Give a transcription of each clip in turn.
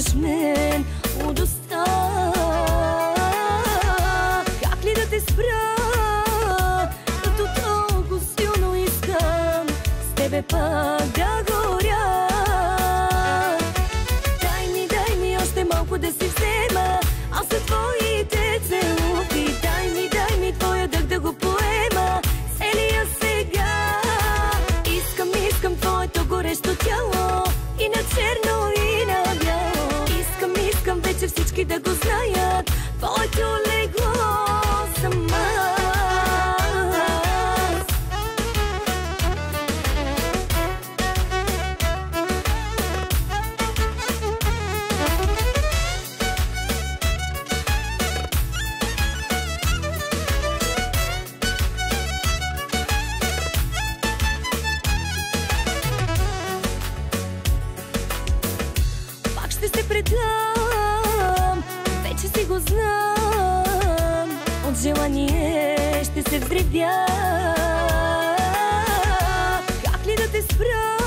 виждаш мен от уста. Как ли да те спра, като толкова силно искам с тебе пак да горя. Дай ми още малко да си взема, аз са твоите целувки. Дай ми твоя дъх да го поема целия сега. Искам твоето горещо тяло, и на черно, и на бяло. Искам вече всички да го знаят, твоето легло съм аз. Ще се предам, вече си го знам. От желание ще се взривя. Как ли да те спра,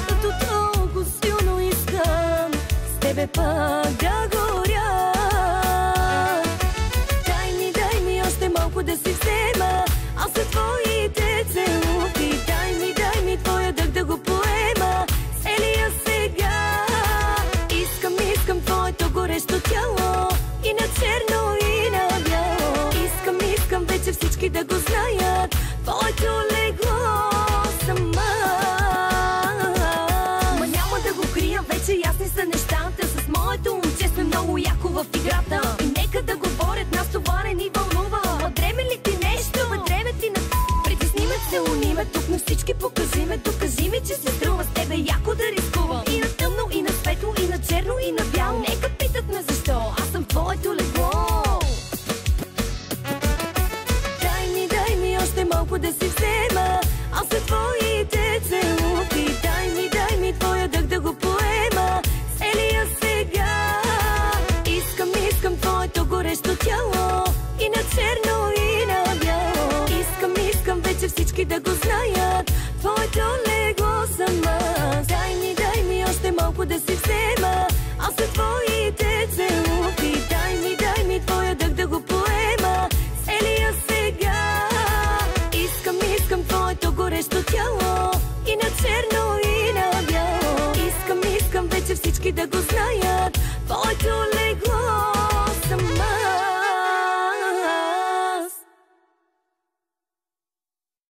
като толкова силно искам с тебе пак да горя. Дай ми още малко да си взема, аз са твоите целувки. Дай ми твоя дъх да го поема целия сега. Искам твоето горещо тяло, и на черно, и на бяло. Искам вече всички да го знаят, твоето легло съм аз. Ма няма да го крия, вече ясни са нещата. С моето момче сме много яко в играта. И нека да говорят, нас това не ни вълнува. Ма дреме ли ти нещо? Ма дреме ти на притесни ме, целуни ме, тук на всички покажи ме. Докажи ми, че се струва с тебе яко да рискувам. И на тъмно, и на светло, и на черно, и на бяло. Нека питат ме защо, аз съм твоето легло. Дай ми още малко да си взема, аз са твоите целувки. Дай ми твоя дъх да го поема целия сега. Искам твоето горещо тяло, и на черно, и на бяло. Искам вече всички да го знаят, твоето легло съм аз. Дай ми още малко да си взема, аз са твоите целувки. Дай ми твоя дъх да го поема целия сега. Искам твоето горещо тяло, и на черно, и на бяло. Искам вече всички да го